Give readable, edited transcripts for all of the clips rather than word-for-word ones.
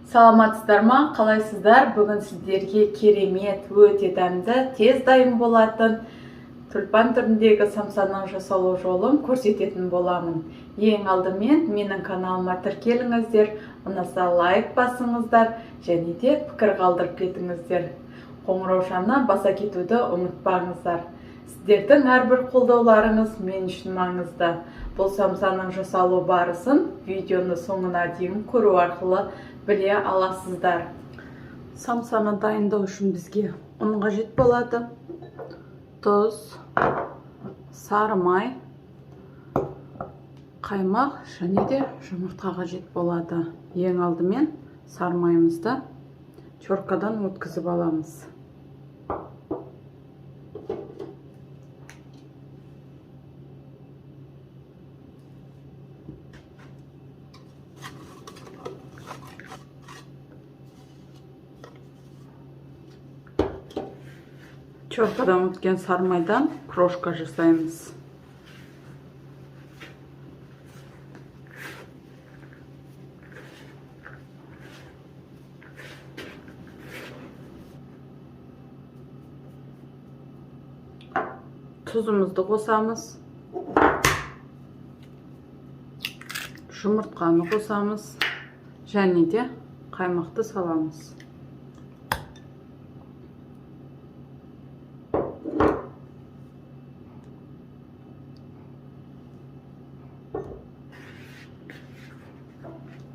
Саламатсыздар ма? Қалайсыздар? Бүгін сіздерге керемет, өте дәмді, тез дайын болатын тюльпан түріндегі самсаның жасалу жолын көрсететін боламын. Ең алдымен менің каналыма тіркеліңіздер, ұнаса лайк басыңыздар, және де пікір қалдырып кетіңіздер. Қоңыраушаны баса кетуді ұмытпаңыздар. Сіздердің әрбір қолдауларыңыз мен үшін маңызды. Бұл самсаның жасалу барысын видеоны соңына дейін көру арқылы біле аласыздар. Самсаны дайындау үшін бізге ұн қажет болады, тұз, сары май, қаймақ және де жұмыртқа қажет болады. Ең алдымен сары майымызды теркадан өткізіп аламыз. Теркадан өткен сары майдан крошка жасаймыз. Тұзымызды қосамыз. Жұмыртқаны қосамыз. Және де қаймақты саламыз.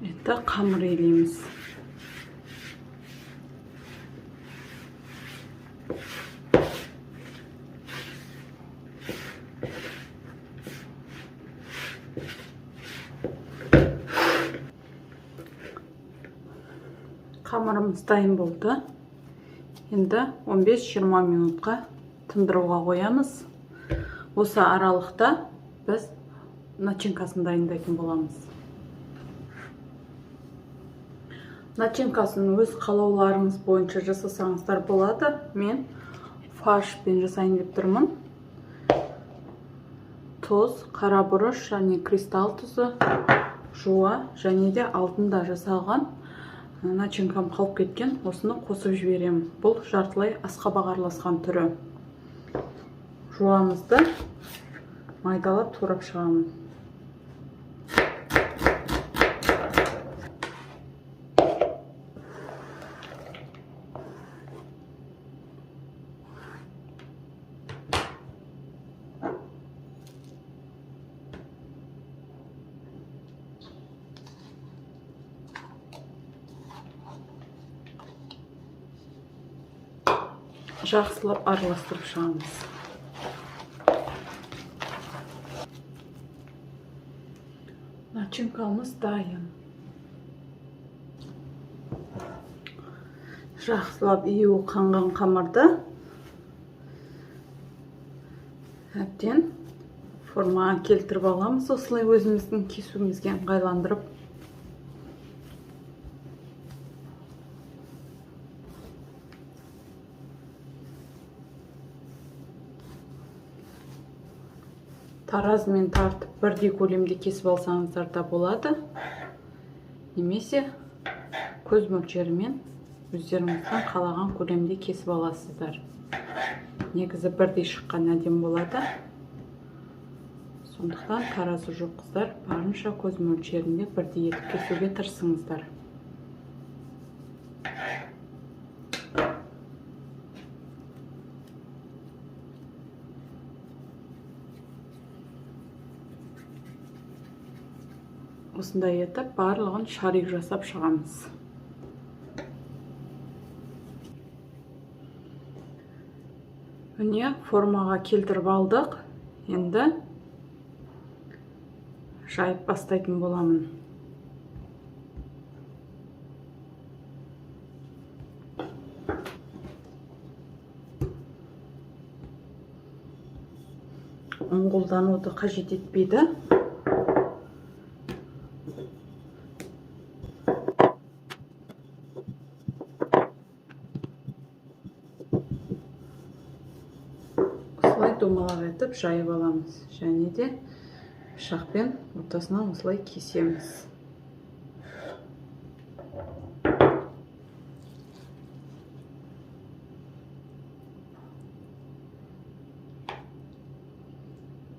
Енді қамыр елейміз. Қамырымыз дайын болды. Енді 15-20 минутқа тындыруға қоямыз. Осы аралықта біз начинкасын дайындайтын боламыз. Начинкасын өз қалауларыңыз бойынша жасасаңыздар болады. Мен фаршпен жасайын деп тұрмын. Тұз, қара бұрыш және кристалл тұзы, жуа және де алдында жасалған начинкам қалып кеткен. Осыны қосып жіберемін. Бұл жартылай асқабақ араласқан түрі. Жуамызды майдалап турап шығамын. Жақсылап араластырып шығамыз. Начинкамыз дайын. Жақсылап июі қанған қамырды әбден формаға келтіріп аламыз. Осылай өзіміздің кесуімізге ыңғайландырып. Таразымен тартып бірдей көлемде кесіп алсаңыздар да болады. Немесе көз мөлшерімен өздеріңіздің қалаған көлемде кесіп аласыздар. Негізі бірдей шыққан әдемі болады. Сондықтан таразы жоқ қыздар барынша көз мөлшерінде бірдей етіп кесуге тырысыңыздар. Осындай етіп барлығын шарик жасап шығамыз. Міне формаға келтіріп алдық. Енді жайып бастайтын боламын. ұн қолдануды қажет етпейді. Домалақ етіп жайып аламыз. Және де пышақпен ортасынан осылай кесеміз.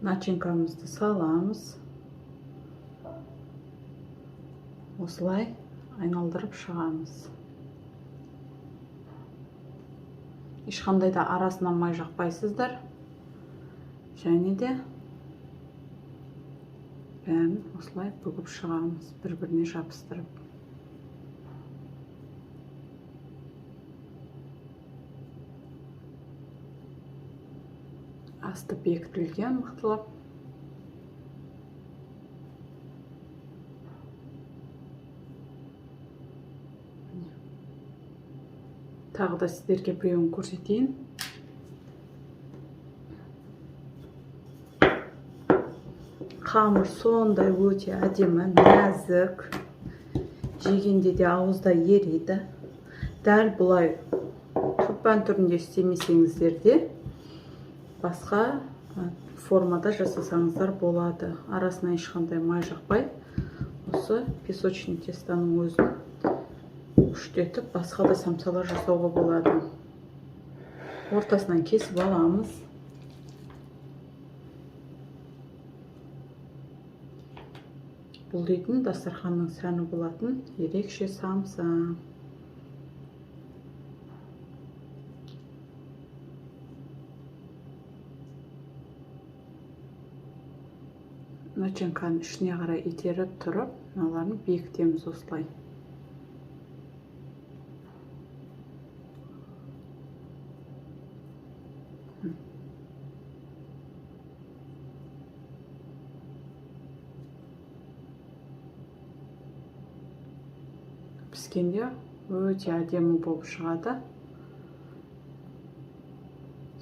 начинкамызды саламыз. Осылай айналдырып шығамыз. Ешқандай да арасынан май жақпайсыздар. Және де бәрін осылай бүгіп шығамыз, бір-біріне жабыстырып. Асты бекітілген мықтылап. Тағы да сіздерге біреуін көрсетейін. Қамыр сондай өте әдемі, нәзік. Жегенде де ауызда ериді. Дәл бұлай тұрпан түрінде істемесеңіздер де басқа формада жасасаңыздар болады. Арасына ешқандай май жақпай, осы песочный тестаның өзін күштетіп, басқа да самсалар жасауға болады. Ортасынан кесіп аламыз. Бұл дейтін дастарханның сәні болатын ерекше самса. Начинканың ішіне қарай итеріп тұрып, мыналарын бекітеміз осылай. Піскенде өте әдемі болып шығады.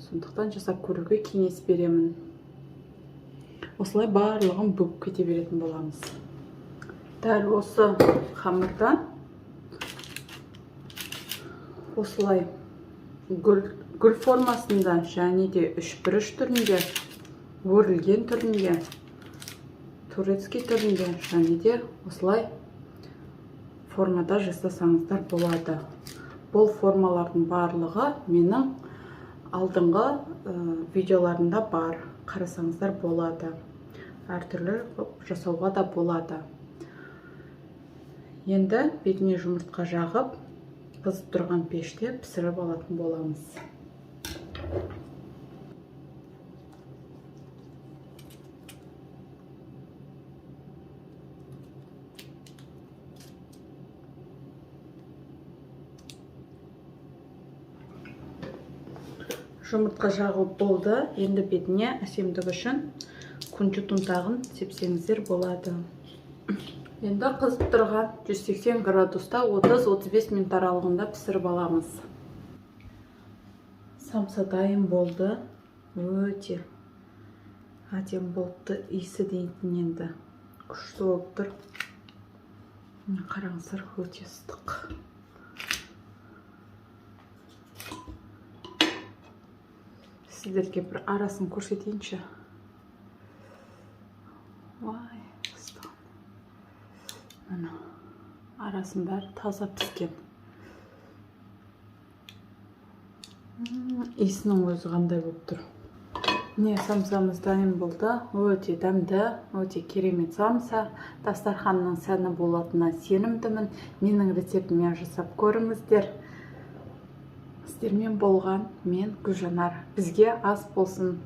Сондықтан жасап көруге кеңес беремін. Осылай барлығын бүгіп кете беретін боламыз. Дәл осы қамырдан осылай гүл формасында және де үшбұрыш түрінде, өрілген түрінде, турецкий түрінде және де осылай формада жасасаңыздар болады. Бұл формалардың барлығы менің алдыңғы видеоларында бар. Қарасаңыздар болады. Әртүрлі жасауға да болады. Енді бетіне жұмыртқа жағып, қызып тұрған пеште пісіріп алатын боламыз. Жұмыртқа жағып болды. Енді бетіне әсемдік үшін күнжіт ұнтағын сепсеңіздер болады. Енді қызып тұрған 180 градуста 30-35 минут аралығында пісіріп аламыз. Самса дайын болды. Өте әдемі болыпты. Иісі дейтін енді күшті болып тұр. Қараңыздар, өте ыстық. Сіздерге бір арасын көрсетейінші. Вай, ыстық. Мына арасын бәрі таза піскен. Иісінің өзі қандай болып тұр. Міне самсамыз дайын болды. Өте дәмді, өте керемет самса. Дастарханның сәні болатынына сенімдімін. Менің рецептіме жасап көріңіздер. Сіздермен болған мен Гүлжанар. Бізге ас болсын.